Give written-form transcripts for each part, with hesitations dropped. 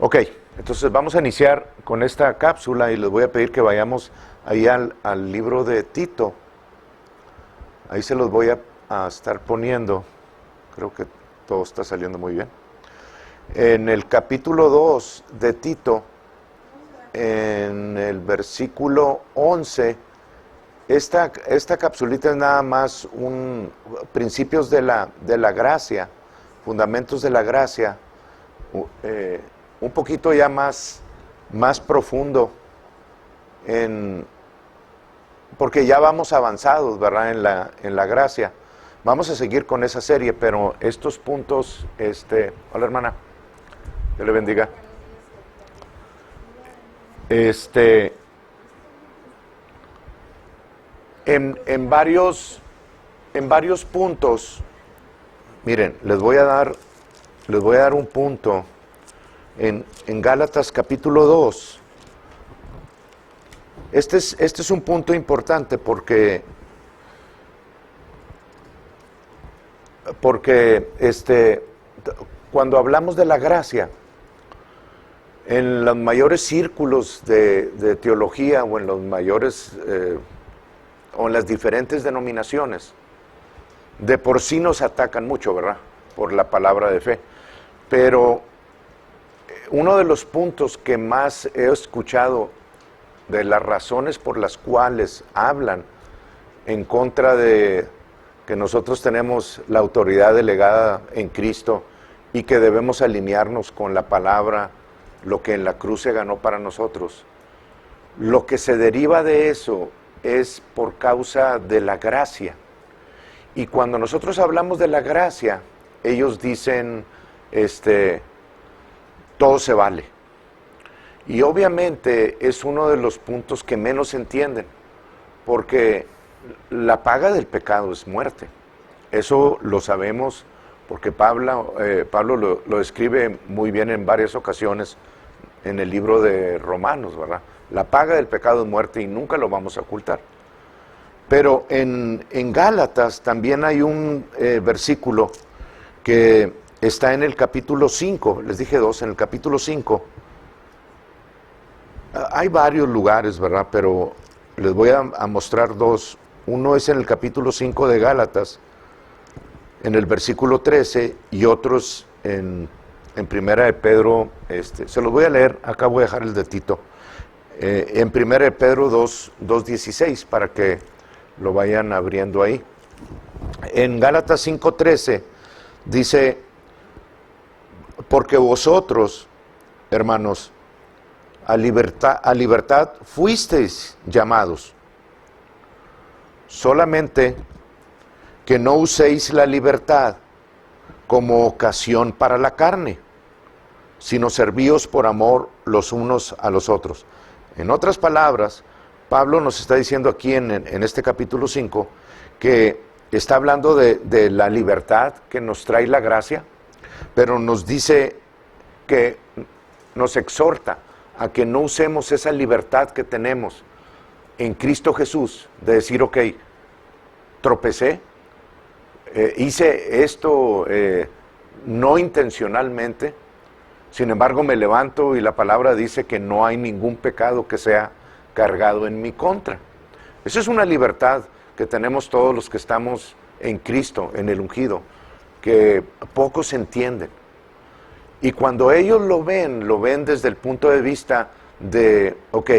Ok, entonces vamos a iniciar con esta cápsula y les voy a pedir que vayamos ahí al libro de Tito. Ahí se los voy a estar poniendo. Creo que todo está saliendo muy bien. En el capítulo 2 de Tito, en el versículo 11, esta capsulita es nada más principios de la gracia, fundamentos de la gracia, un poquito ya más profundo, porque ya vamos avanzados, ¿verdad? En la gracia. Vamos a seguir con esa serie, pero estos puntos, hola hermana, Dios le bendiga. En varios puntos, miren, les voy a dar un punto en Gálatas capítulo 2. Este es un punto importante porque cuando hablamos de la gracia, en los mayores círculos de teología o en los mayores o en las diferentes denominaciones, de por sí nos atacan mucho, ¿verdad? Por la palabra de fe. Pero uno de los puntos que más he escuchado de las razones por las cuales hablan en contra de que nosotros tenemos la autoridad delegada en Cristo y que debemos alinearnos con la palabra, lo que en la cruz se ganó para nosotros. Lo que se deriva de eso es por causa de la gracia. Y cuando nosotros hablamos de la gracia, ellos dicen, todo se vale. Y obviamente es uno de los puntos que menos entienden, porque la paga del pecado es muerte. Eso lo sabemos porque Pablo lo escribe muy bien en varias ocasiones en el libro de Romanos, ¿verdad? La paga del pecado es muerte y nunca lo vamos a ocultar. Pero en Gálatas también hay un versículo que está en el capítulo 5, les dije 2, en el capítulo 5. Hay varios lugares, ¿verdad? Pero les voy a mostrar dos. Uno es en el capítulo 5 de Gálatas, en el versículo 13, y otros en Primera de Pedro, se los voy a leer, acá voy a dejar el de Tito, en Primera de Pedro 2:16, para que lo vayan abriendo ahí. En Gálatas 5:13 dice, porque vosotros, hermanos, a libertad fuisteis llamados, solamente que no uséis la libertad como ocasión para la carne, sino servíos por amor los unos a los otros. En otras palabras, Pablo nos está diciendo aquí en este capítulo 5 que está hablando de la libertad que nos trae la gracia, pero nos dice que nos exhorta a que no usemos esa libertad que tenemos en Cristo Jesús, de decir, ok, tropecé, hice esto no intencionalmente, sin embargo me levanto y la palabra dice que no hay ningún pecado que sea cargado en mi contra. Esa es una libertad que tenemos todos los que estamos en Cristo, en el ungido, que pocos entienden. Y cuando ellos lo ven desde el punto de vista de, ok,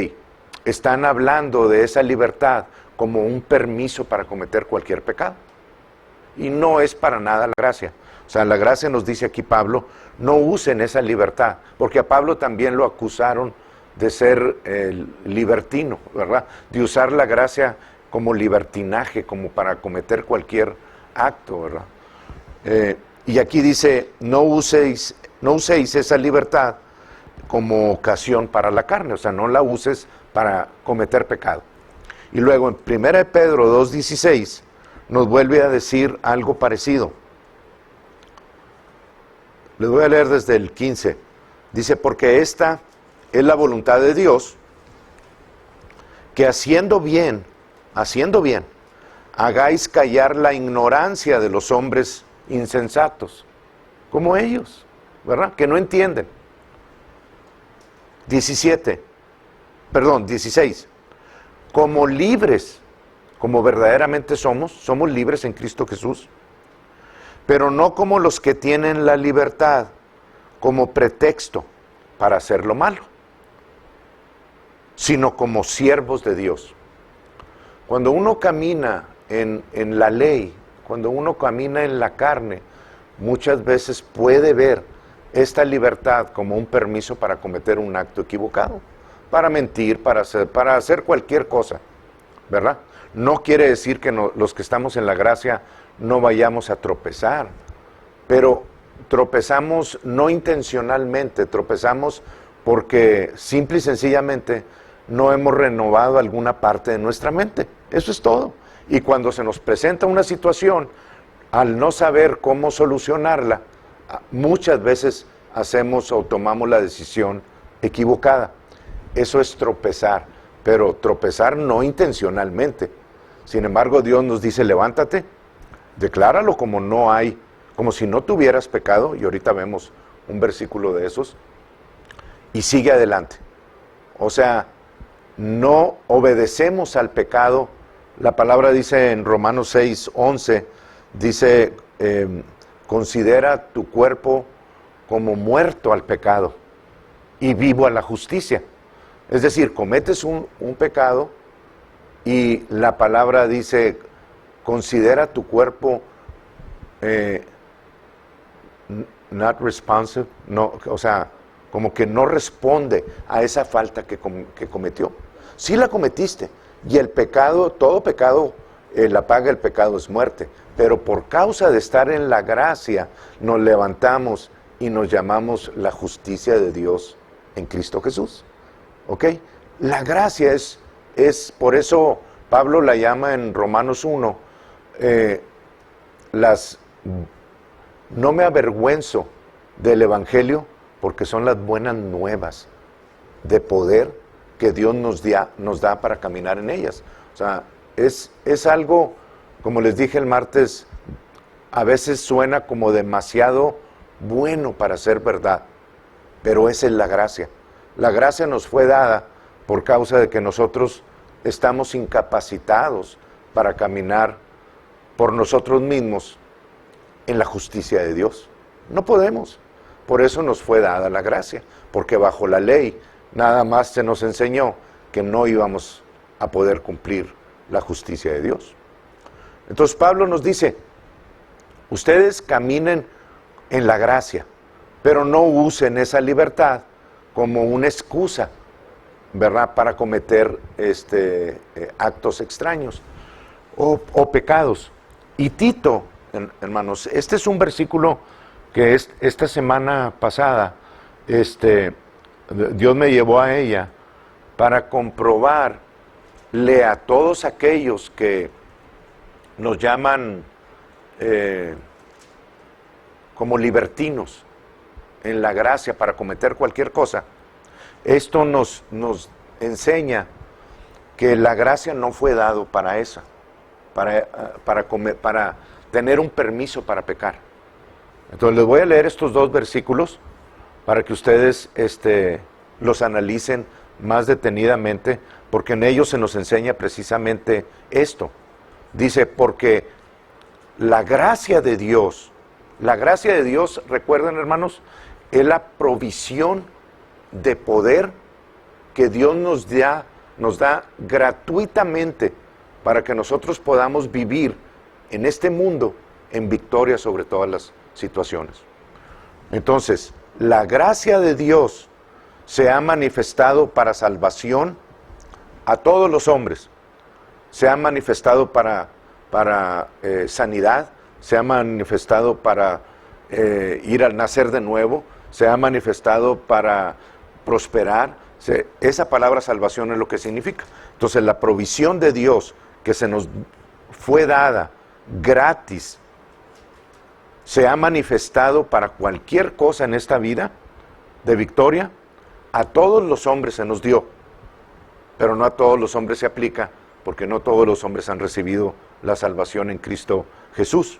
están hablando de esa libertad como un permiso para cometer cualquier pecado. Y no es para nada la gracia. O sea, la gracia nos dice aquí Pablo, no usen esa libertad, porque a Pablo también lo acusaron de ser libertino, ¿verdad? De usar la gracia como libertinaje, como para cometer cualquier acto, ¿verdad? Y aquí dice, no uséis esa libertad como ocasión para la carne, o sea, no la uses para cometer pecado. Y luego en 1 Pedro 2:16 nos vuelve a decir algo parecido. Les voy a leer desde el 15. Dice, porque esta es la voluntad de Dios, que haciendo bien, hagáis callar la ignorancia de los hombres insensatos, como ellos, ¿verdad? Que no entienden. 16. Como libres, como verdaderamente somos libres en Cristo Jesús, pero no como los que tienen la libertad como pretexto para hacer lo malo, sino como siervos de Dios. Cuando uno camina en la ley, cuando uno camina en la carne, muchas veces puede ver esta libertad como un permiso para cometer un acto equivocado, para mentir, para hacer cualquier cosa, ¿verdad? No quiere decir que los que estamos en la gracia no vayamos a tropezar, pero tropezamos no intencionalmente, tropezamos porque simple y sencillamente no hemos renovado alguna parte de nuestra mente. Eso es todo. Y cuando se nos presenta una situación, al no saber cómo solucionarla, muchas veces hacemos o tomamos la decisión equivocada. Eso es tropezar, pero tropezar no intencionalmente. Sin embargo, Dios nos dice, levántate, decláralo como no hay, como si no tuvieras pecado, y ahorita vemos un versículo de esos, y sigue adelante. O sea, no obedecemos al pecado. La palabra dice en Romanos 6:11, dice, considera tu cuerpo como muerto al pecado y vivo a la justicia. Es decir, cometes un pecado y la palabra dice, considera tu cuerpo not responsive, no, o sea, como que no responde a esa falta que cometió. Sí la cometiste, y el pecado, todo pecado, la paga del pecado es muerte, pero por causa de estar en la gracia, nos levantamos y nos llamamos la justicia de Dios en Cristo Jesús. ¿Ok? La gracia es por eso Pablo la llama en Romanos 1, no me avergüenzo del Evangelio, porque son las buenas nuevas de poder que Dios nos da para caminar en ellas. O sea, es algo, como les dije el martes, a veces suena como demasiado bueno para ser verdad, pero esa es la gracia. La gracia nos fue dada por causa de que nosotros estamos incapacitados para caminar por nosotros mismos en la justicia de Dios. No podemos. Por eso nos fue dada la gracia, porque bajo la ley nada más se nos enseñó que no íbamos a poder cumplir la justicia de Dios. Entonces Pablo nos dice, ustedes caminen en la gracia, pero no usen esa libertad como una excusa, ¿verdad?, para cometer actos extraños o pecados. Y Tito, hermanos, este es un versículo que esta semana pasada, Dios me llevó a ella para comprobarle a todos aquellos que nos llaman como libertinos en la gracia para cometer cualquier cosa. Esto nos enseña que la gracia no fue dado para eso, para tener un permiso para pecar. Entonces les voy a leer estos dos versículos para que ustedes los analicen más detenidamente, porque en ellos se nos enseña precisamente esto. Dice, porque la gracia de Dios, recuerden hermanos, es la provisión de poder que Dios nos da gratuitamente para que nosotros podamos vivir en este mundo en victoria sobre todas las situaciones. Entonces, la gracia de Dios se ha manifestado para salvación a todos los hombres. Se ha manifestado para sanidad, se ha manifestado para ir al nacer de nuevo, se ha manifestado para prosperar. Esa palabra salvación es lo que significa. Entonces, la provisión de Dios que se nos fue dada gratis, se ha manifestado para cualquier cosa en esta vida de victoria. A todos los hombres se nos dio, pero no a todos los hombres se aplica, porque no todos los hombres han recibido la salvación en Cristo Jesús.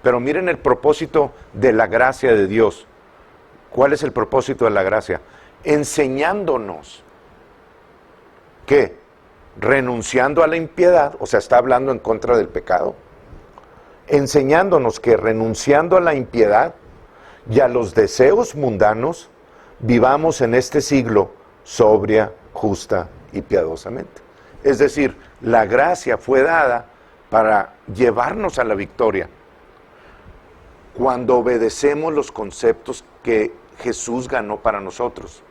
Pero miren el propósito de la gracia de Dios. ¿Cuál es el propósito de la gracia? enseñándonos que renunciando a la impiedad, o sea, está hablando en contra del pecado, enseñándonos que renunciando a la impiedad y a los deseos mundanos, vivamos en este siglo sobria, justa y piadosamente. Es decir, la gracia fue dada para llevarnos a la victoria cuando obedecemos los conceptos que Jesús ganó para nosotros.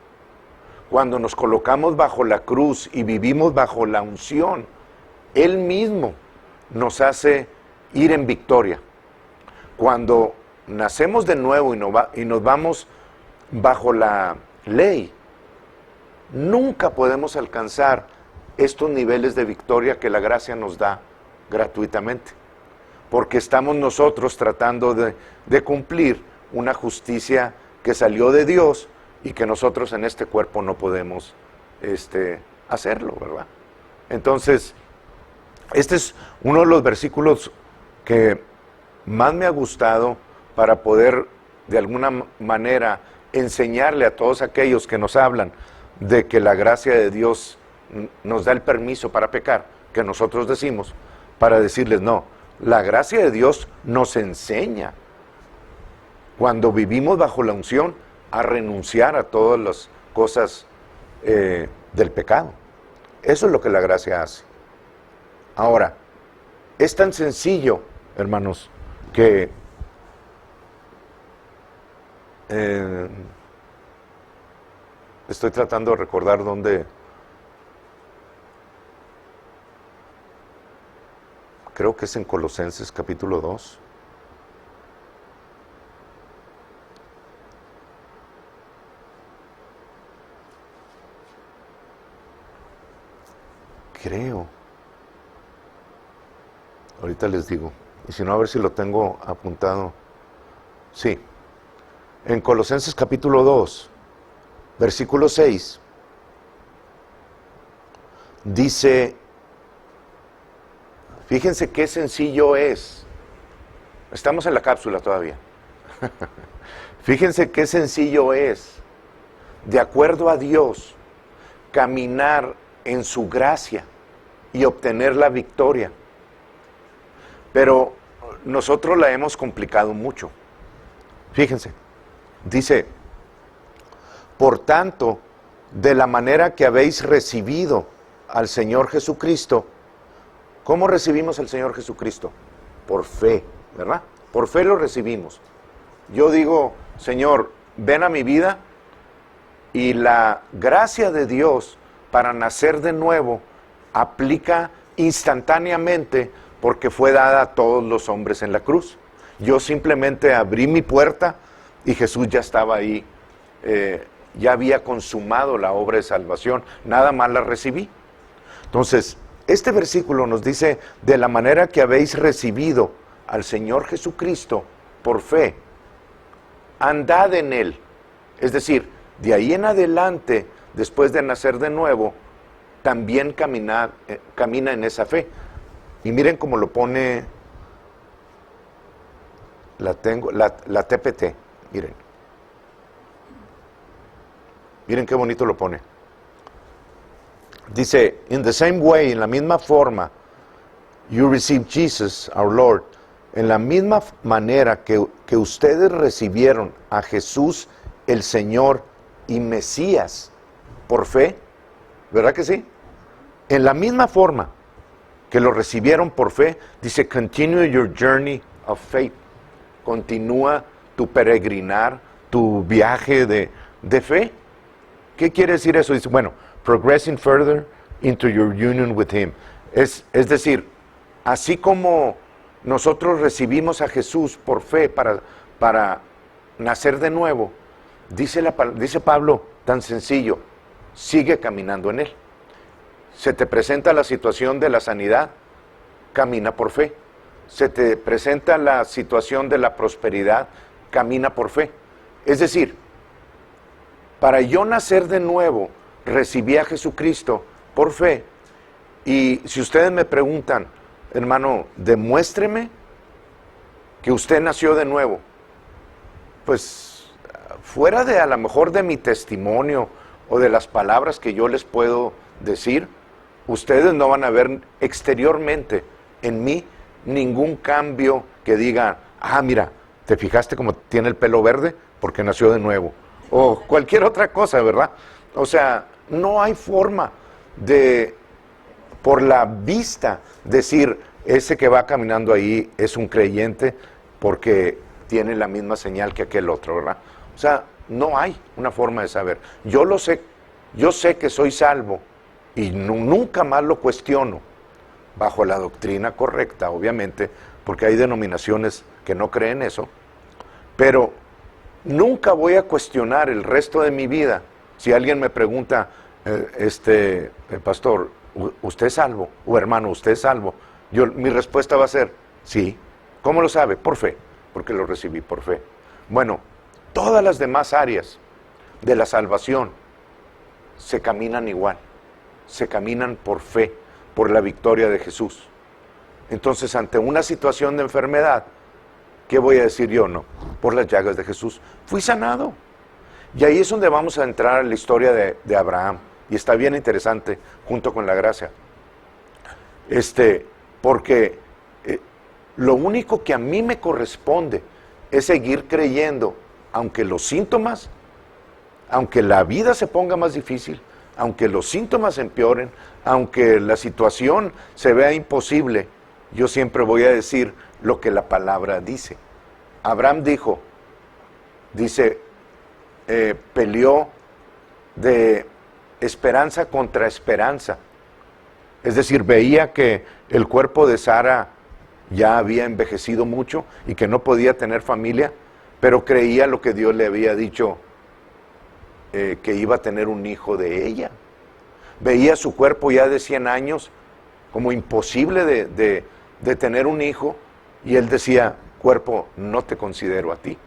Cuando nos colocamos bajo la cruz y vivimos bajo la unción, Él mismo nos hace ir en victoria. Cuando nacemos de nuevo y nos vamos bajo la ley, nunca podemos alcanzar estos niveles de victoria que la gracia nos da gratuitamente, porque estamos nosotros tratando de cumplir una justicia que salió de Dios y que nosotros en este cuerpo no podemos hacerlo, ¿verdad? Entonces, este es uno de los versículos que más me ha gustado para poder de alguna manera enseñarle a todos aquellos que nos hablan de que la gracia de Dios nos da el permiso para pecar, que nosotros decimos, para decirles no, la gracia de Dios nos enseña cuando vivimos bajo la unción a renunciar a todas las cosas del pecado. Eso es lo que la gracia hace. Ahora, es tan sencillo, hermanos, que estoy tratando de recordar dónde. Creo que es en Colosenses capítulo 2. Creo. Ahorita les digo. Y si no, a ver si lo tengo apuntado. Sí. En Colosenses capítulo 2, versículo 6, dice, fíjense qué sencillo es. Estamos en la cápsula todavía. Fíjense qué sencillo es, de acuerdo a Dios, caminar en su gracia y obtener la victoria. Pero nosotros la hemos complicado mucho. Fíjense, dice, por tanto, de la manera que habéis recibido al Señor Jesucristo. ¿Cómo recibimos al Señor Jesucristo? Por fe, ¿verdad? Por fe lo recibimos. Yo digo, Señor, ven a mi vida, y la gracia de Dios para nacer de nuevo aplica instantáneamente porque fue dada a todos los hombres en la cruz. Yo simplemente abrí mi puerta y Jesús ya estaba ahí, ya había consumado la obra de salvación, nada más la recibí. Entonces, este versículo nos dice, de la manera que habéis recibido al Señor Jesucristo por fe, andad en Él. Es decir, de ahí en adelante, después de nacer de nuevo, también camina en esa fe. Y miren cómo lo pone, la TPT, miren. Miren qué bonito lo pone. Dice, in the same way, en la misma forma, you receive Jesus, our Lord, en la misma manera que ustedes recibieron a Jesús, el Señor y Mesías, por fe, ¿verdad que sí? En la misma forma que lo recibieron por fe, dice, continue your journey of faith. Continúa tu peregrinar, tu viaje de fe. ¿Qué quiere decir eso? Dice, bueno, progressing further into your union with Him. Es decir, así como nosotros recibimos a Jesús por fe para nacer de nuevo, dice Pablo, tan sencillo, sigue caminando en Él. Se te presenta la situación de la sanidad, camina por fe. Se te presenta la situación de la prosperidad, camina por fe. Es decir, para yo nacer de nuevo, recibí a Jesucristo por fe. Y si ustedes me preguntan, hermano, demuéstreme que usted nació de nuevo, pues fuera de a lo mejor de mi testimonio o de las palabras que yo les puedo decir, ustedes no van a ver exteriormente en mí ningún cambio que diga, ah, mira, ¿te fijaste cómo tiene el pelo verde? Porque nació de nuevo. O cualquier otra cosa, ¿verdad? O sea, no hay forma de, por la vista, decir, ese que va caminando ahí es un creyente porque tiene la misma señal que aquel otro, ¿verdad? O sea, no hay una forma de saber. Yo lo sé, yo sé que soy salvo y nunca más lo cuestiono, bajo la doctrina correcta, obviamente, porque hay denominaciones que no creen eso, pero nunca voy a cuestionar el resto de mi vida. Si alguien me pregunta, pastor, ¿usted es salvo? O hermano, ¿usted es salvo? Mi respuesta va a ser, sí. ¿Cómo lo sabe? Por fe, porque lo recibí por fe. Bueno, todas las demás áreas de la salvación se caminan igual, se caminan por fe, por la victoria de Jesús. Entonces, ante una situación de enfermedad, ¿qué voy a decir yo? No, por las llagas de Jesús fui sanado. Y ahí es donde vamos a entrar en la historia de Abraham. Y está bien interesante, junto con la gracia. Porque lo único que a mí me corresponde es seguir creyendo, aunque los síntomas, aunque la vida se ponga más difícil, aunque los síntomas empeoren, aunque la situación se vea imposible, yo siempre voy a decir lo que la palabra dice. Abraham peleó de esperanza contra esperanza. Es decir, veía que el cuerpo de Sara ya había envejecido mucho y que no podía tener familia, pero creía lo que Dios le había dicho, que iba a tener un hijo de ella. Veía su cuerpo ya de 100 años como imposible de tener un hijo, y él decía, cuerpo, no te considero a ti.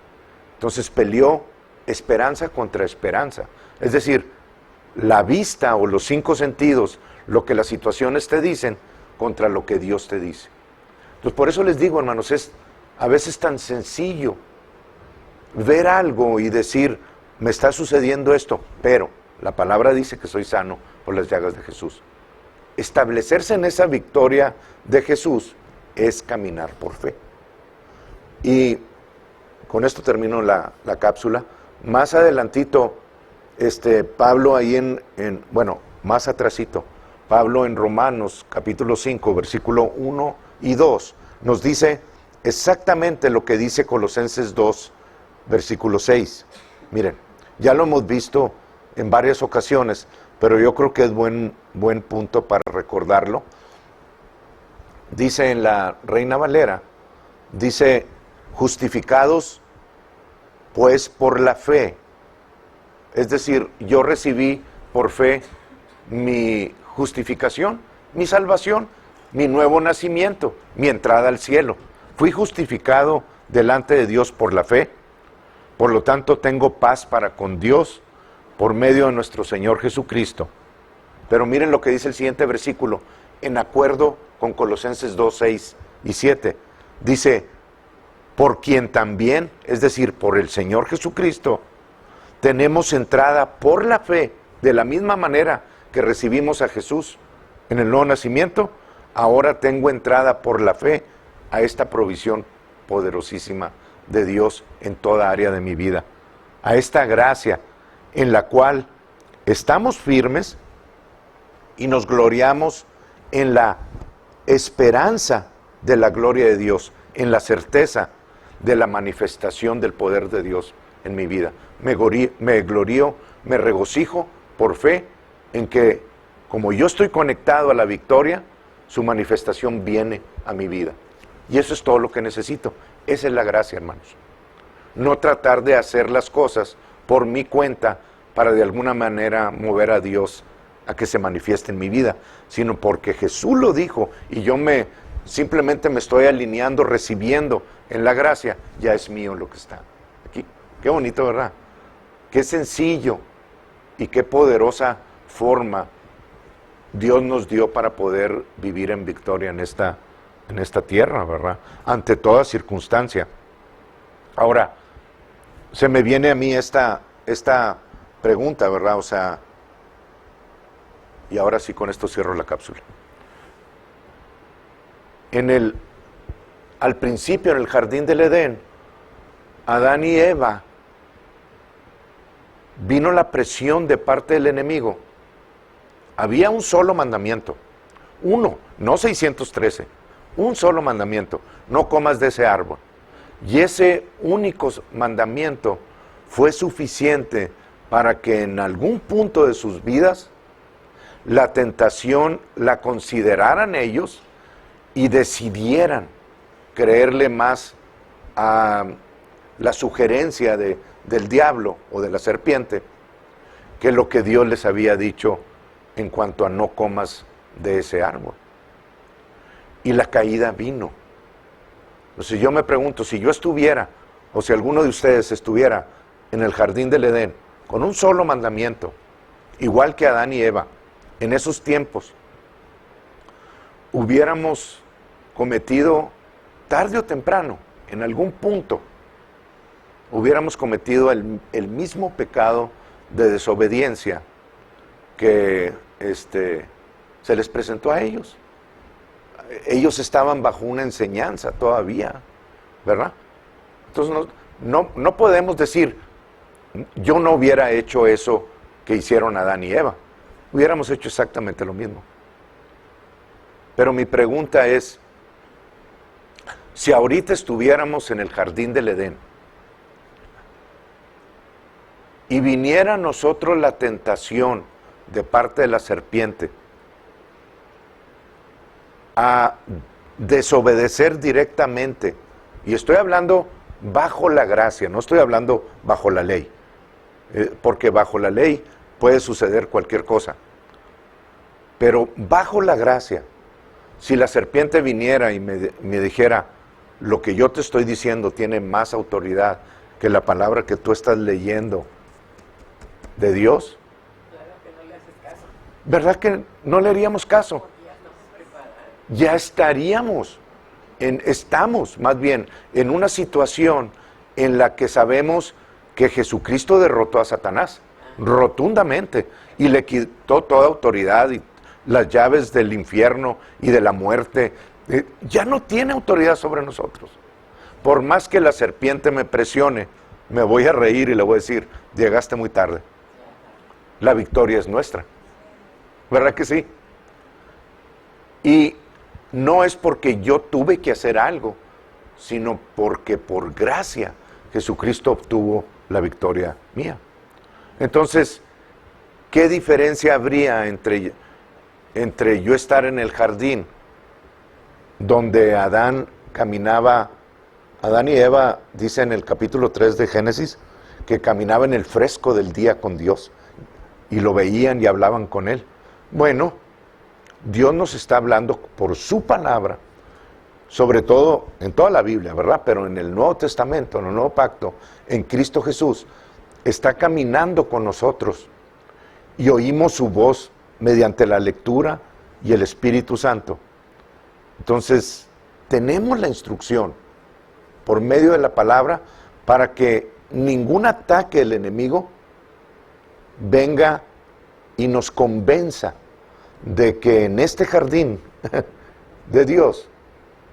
Entonces peleó esperanza contra esperanza. Es decir, la vista o los 5 sentidos, lo que las situaciones te dicen, contra lo que Dios te dice. Entonces por eso les digo, hermanos, es a veces tan sencillo ver algo y decir, me está sucediendo esto, pero la palabra dice que soy sano por las llagas de Jesús. Establecerse en esa victoria de Jesús es caminar por fe. Y con esto termino la cápsula. Más adelantito, Pablo ahí más atrasito, Pablo en Romanos capítulo 5, versículo 1 y 2, nos dice exactamente lo que dice Colosenses 2, versículo 6. Miren, ya lo hemos visto en varias ocasiones, pero yo creo que es buen punto para recordarlo. Dice en la Reina Valera, dice, justificados pues por la fe. Es decir, yo recibí por fe mi justificación, mi salvación, mi nuevo nacimiento, mi entrada al cielo. Fui justificado delante de Dios por la fe. Por lo tanto, tengo paz para con Dios por medio de nuestro Señor Jesucristo. Pero miren lo que dice el siguiente versículo, en acuerdo con Colosenses 2, 6 y 7. Dice, por quien también, es decir, por el Señor Jesucristo, tenemos entrada por la fe, de la misma manera que recibimos a Jesús en el nuevo nacimiento, ahora tengo entrada por la fe a esta provisión poderosísima de Dios en toda área de mi vida, a esta gracia en la cual estamos firmes y nos gloriamos en la esperanza de la gloria de Dios, en la certeza de la manifestación del poder de Dios en mi vida. Me glorío, me regocijo por fe en que, como yo estoy conectado a la victoria, su manifestación viene a mi vida. Y eso es todo lo que necesito. Esa es la gracia, hermanos. No tratar de hacer las cosas por mi cuenta para de alguna manera mover a Dios a que se manifieste en mi vida, sino porque Jesús lo dijo y yo simplemente me estoy alineando, recibiendo en la gracia, ya es mío lo que está aquí. Qué bonito, ¿verdad? Qué sencillo y qué poderosa forma Dios nos dio para poder vivir en victoria en esta tierra, ¿verdad? Ante toda circunstancia. Ahora, se me viene a mí esta pregunta, ¿verdad? O sea, Y ahora sí, con esto cierro la cápsula. Al principio, en el jardín del Edén, Adán y Eva, vino la presión de parte del enemigo. Había un solo mandamiento, uno, no 613, un solo mandamiento: no comas de ese árbol. Y ese único mandamiento fue suficiente para que en algún punto de sus vidas la tentación la consideraran ellos y decidieran creerle más a la sugerencia del diablo o de la serpiente que lo que Dios les había dicho en cuanto a no comas de ese árbol. Y la caída vino. Entonces yo me pregunto, si yo estuviera, o si alguno de ustedes estuviera en el jardín del Edén con un solo mandamiento, igual que Adán y Eva, en esos tiempos, hubiéramos cometido, tarde o temprano, en algún punto, hubiéramos cometido el mismo pecado de desobediencia que se les presentó a ellos. Ellos estaban bajo una enseñanza todavía, ¿verdad? Entonces no podemos decir, yo no hubiera hecho eso que hicieron Adán y Eva. Hubiéramos hecho exactamente lo mismo. Pero mi pregunta es, si ahorita estuviéramos en el jardín del Edén y viniera a nosotros la tentación de parte de la serpiente a desobedecer directamente, y estoy hablando bajo la gracia, no estoy hablando bajo la ley, porque bajo la ley puede suceder cualquier cosa, pero bajo la gracia, si la serpiente viniera y me dijera, lo que yo te estoy diciendo tiene más autoridad que la palabra que tú estás leyendo de Dios, claro que no le haces caso. ¿verdad que no le haríamos caso? Ya estaríamos, estamos más bien en una situación en la que sabemos que Jesucristo derrotó a Satanás rotundamente y le quitó toda autoridad y las llaves del infierno y de la muerte. Ya no tiene autoridad sobre nosotros. Por más que la serpiente me presione, me voy a reír y le voy a decir, llegaste muy tarde. La victoria es nuestra. ¿Verdad que sí? Y no es porque yo tuve que hacer algo, sino porque por gracia Jesucristo obtuvo la victoria mía. Entonces, ¿qué diferencia habría entre yo estar en el jardín donde Adán caminaba, Adán y Eva, dice en el capítulo 3 de Génesis, que caminaba en el fresco del día con Dios y lo veían y hablaban con Él? Bueno, Dios nos está hablando por su palabra, sobre todo en toda la Biblia, ¿verdad? Pero en el Nuevo Testamento, en el Nuevo Pacto, en Cristo Jesús, está caminando con nosotros y oímos su voz mediante la lectura y el Espíritu Santo. Entonces, tenemos la instrucción por medio de la palabra para que ningún ataque del enemigo venga y nos convenza de que en este jardín de Dios,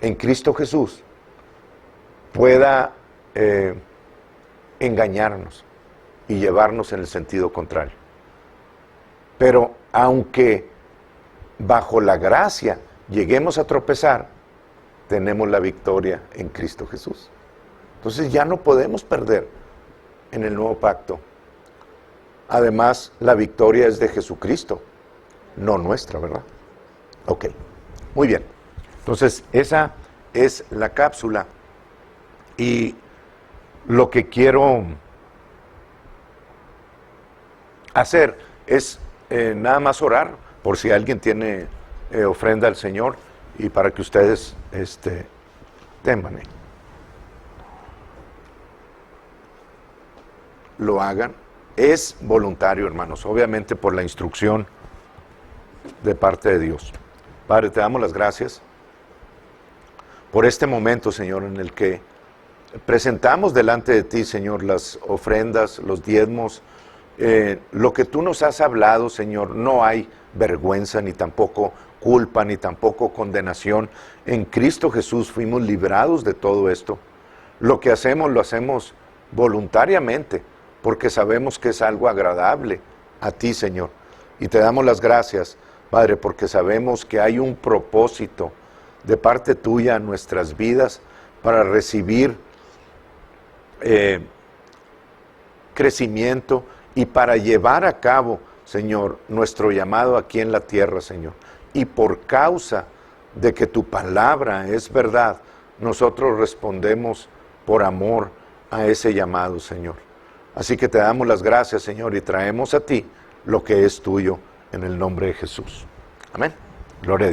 en Cristo Jesús, pueda engañarnos y llevarnos en el sentido contrario. Pero aunque bajo la gracia lleguemos a tropezar, tenemos la victoria en Cristo Jesús. Entonces ya no podemos perder en el nuevo pacto. Además, la victoria es de Jesucristo, no nuestra, ¿verdad? Ok, muy bien. Entonces, esa es la cápsula. Y lo que quiero hacer es nada más orar por si alguien tiene ofrenda al Señor y para que ustedes teman, lo hagan. Es voluntario, hermanos, obviamente por la instrucción de parte de Dios. Padre, te damos las gracias por este momento, Señor, en el que presentamos delante de ti, Señor, las ofrendas, los diezmos, lo que tú nos has hablado, Señor. No hay vergüenza, ni tampoco culpa, ni tampoco condenación. En Cristo Jesús fuimos librados de todo esto. Lo que hacemos lo hacemos voluntariamente, porque sabemos que es algo agradable a ti, Señor. Y te damos las gracias, Padre, porque sabemos que hay un propósito de parte tuya en nuestras vidas para recibir crecimiento y para llevar a cabo, Señor, nuestro llamado aquí en la tierra, Señor. Y por causa de que tu palabra es verdad, nosotros respondemos por amor a ese llamado, Señor. Así que te damos las gracias, Señor, y traemos a ti lo que es tuyo en el nombre de Jesús. Amén. Gloria a Dios.